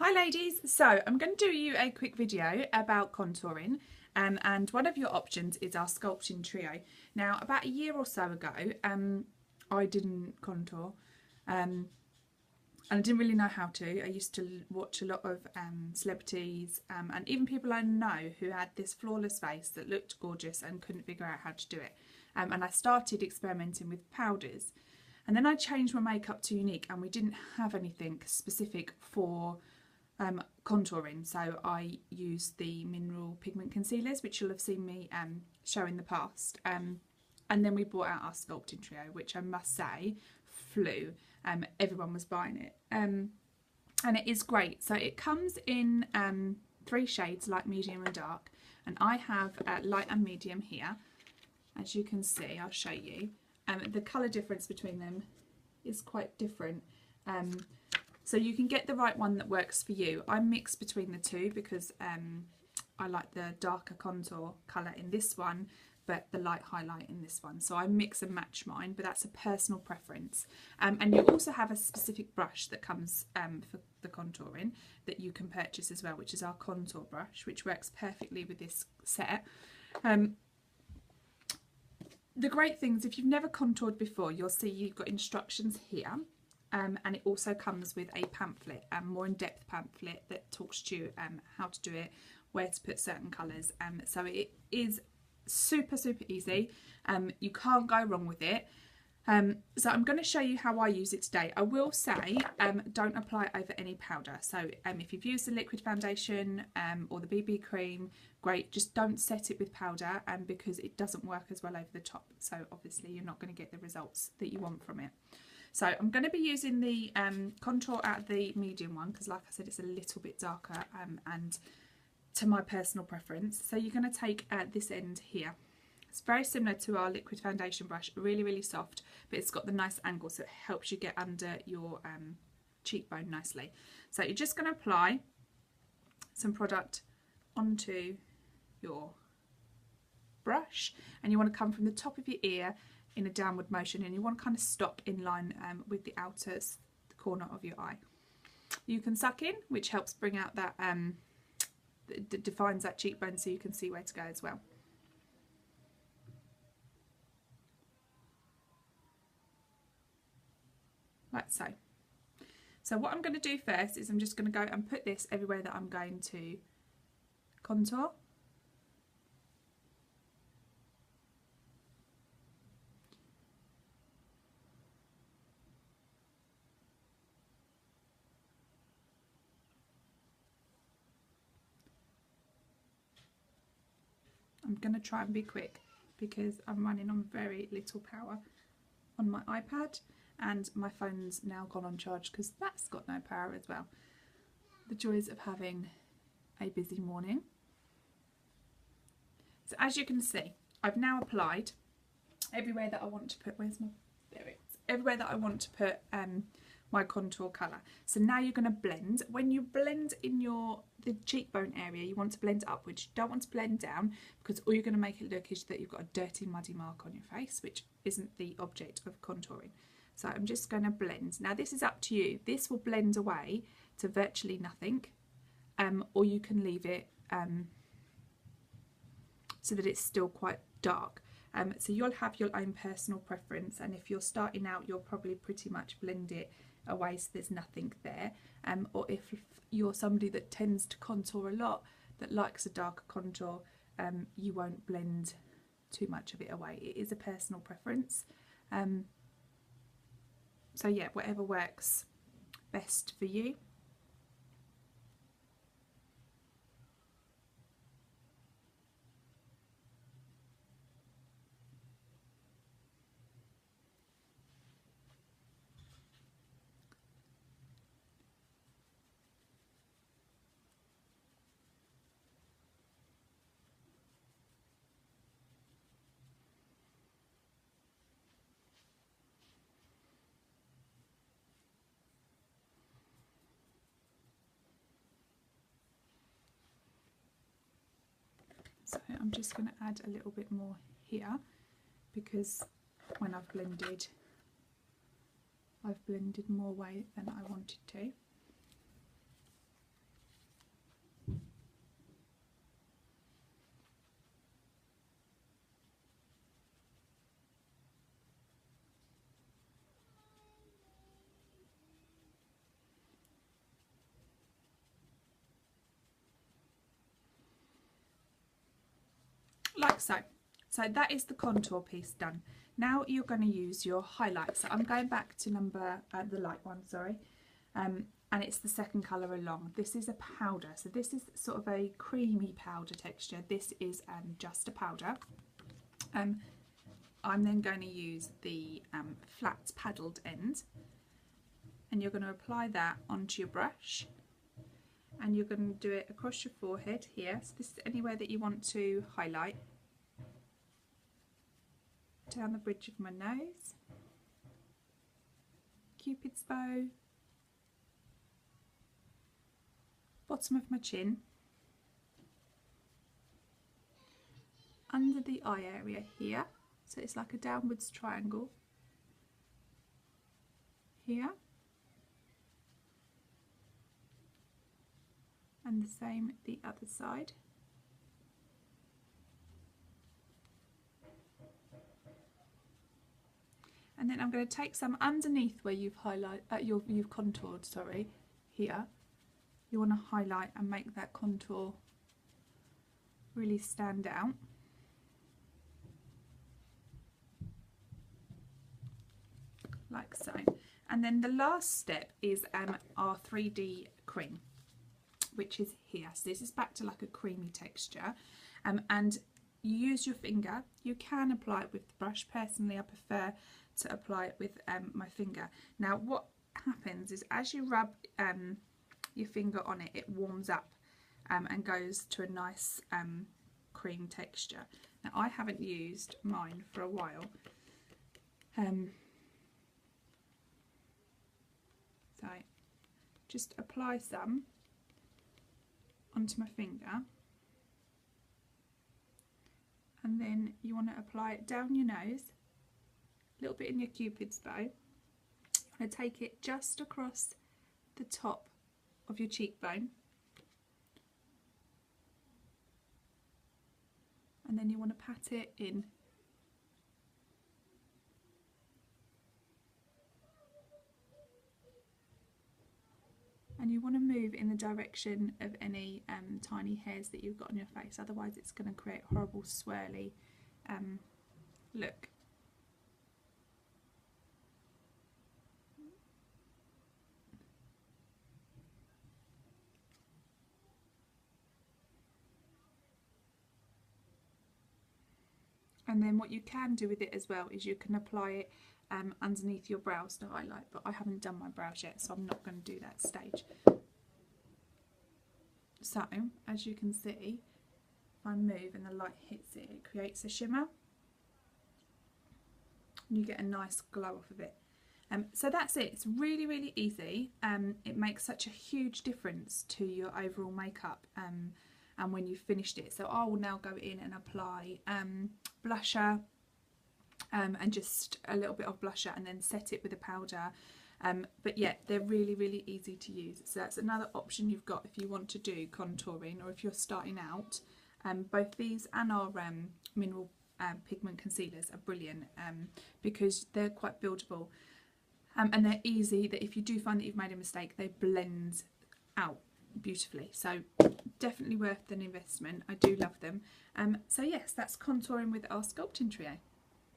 Hi ladies, so I'm going to do you a quick video about contouring and one of your options is our Sculpting trio. Now about a year or so ago I didn't contour and I didn't really know how to. I used to watch a lot of celebrities and even people I know who had this flawless face that looked gorgeous and couldn't figure out how to do it, and I started experimenting with powders. And then I changed my makeup to Younique and we didn't have anything specific for contouring, so I used the mineral pigment concealers, which you'll have seen me show in the past, and then we brought out our Sculpting trio, which I must say flew. Everyone was buying it, and it is great. So it comes in 3 shades, light, medium and dark, and I have light and medium here. As you can see, I'll show you. The colour difference between them is quite different, so you can get the right one that works for you. I mix between the two because I like the darker contour colour in this one but the light highlight in this one, so I mix and match mine, but that's a personal preference. And you also have a specific brush that comes for the contouring that you can purchase as well, which is our contour brush, which works perfectly with this set. The great thing is if you've never contoured before, you'll see you've got instructions here, and it also comes with a pamphlet, a more in-depth pamphlet that talks to you how to do it, where to put certain colours, so it is super easy. You can't go wrong with it. So I'm going to show you how I use it today. I will say don't apply it over any powder, so if you've used the liquid foundation or the BB cream, great, just don't set it with powder because it doesn't work as well over the top, so obviously you're not going to get the results that you want from it. So I'm going to be using the contour out of the medium one because, like I said, it's a little bit darker and to my personal preference. So you're going to take this end here. It's very similar to our liquid foundation brush, really soft, but it's got the nice angle, so it helps you get under your cheekbone nicely. So you're just going to apply some product onto your brush, and you want to come from the top of your ear in a downward motion, and you want to kind of stop in line with the outer corner of your eye. You can suck in, which helps bring out that defines that cheekbone, so you can see where to go as well. Like so. So what I'm going to do first is I'm just going to go and put this everywhere that I'm going to contour. I'm going to try and be quick because I'm running on very little power on my iPad, and my phone's now gone on charge because that's got no power as well. The joys of having a busy morning. So as you can see, I've now applied everywhere that I want to put, there it is, everywhere that I want to put my contour colour. So now you're going to blend. When you blend in the cheekbone area, you want to blend upwards. You don't want to blend down because all you're going to make it look is that you've got a dirty muddy mark on your face, which isn't the object of contouring. So I'm just going to blend. Now this is up to you. This will blend away to virtually nothing, or you can leave it so that it's still quite dark. So you'll have your own personal preference, and if you're starting out, you'll probably pretty much blend it away so there's nothing there. Or if you're somebody that tends to contour a lot, that likes a darker contour, you won't blend too much of it away. It is a personal preference. So yeah, whatever works best for you. So I'm just going to add a little bit more here because when I've blended more way than I wanted to. like so. So that is the contour piece done. Now you're going to use your highlight. So I'm going back to the light one, sorry. And it's the second colour along. This is a powder. So this is sort of a creamy powder texture. This is just a powder. I'm then going to use the flat paddled end. And you're going to apply that onto your brush. And you're going to do it across your forehead here. So this is anywhere that you want to highlight. Down the bridge of my nose, Cupid's bow, bottom of my chin, under the eye area here, so it's like a downwards triangle here, and the same the other side. And then I'm going to take some underneath where you've you've contoured, sorry, here. You want to highlight and make that contour really stand out. Like so. And then the last step is our 3D cream, which is here. So this is back to like a creamy texture. And you use your finger. You can apply it with the brush. Personally, I prefer to apply it with my finger. Now what happens is as you rub your finger on it, it warms up and goes to a nice cream texture. Now I haven't used mine for a while, so just apply some onto my finger, and then you want to apply it down your nose, a little bit in your Cupid's bow. You want to take it just across the top of your cheekbone, and then you want to pat it in. And you want to move in the direction of any tiny hairs that you've got on your face, otherwise it's going to create a horrible swirly look. And then what you can do with it as well is you can apply it underneath your brows to highlight, but I haven't done my brows yet, so I'm not going to do that stage. So as you can see, if I move and the light hits it, it creates a shimmer and you get a nice glow off of it. So that's it. It's really, really easy. It makes such a huge difference to your overall makeup and when you've finished it. So I will now go in and apply blusher, and just a little bit of blusher, and then set it with a powder. But yeah, they're really, really easy to use. So that's another option you've got if you want to do contouring, or if you're starting out. Both these and our mineral pigment concealers are brilliant because they're quite buildable, and they're easy, that if you do find that you've made a mistake, they blend out beautifully. So definitely worth an investment. I do love them. So yes, that's contouring with our sculpting trio.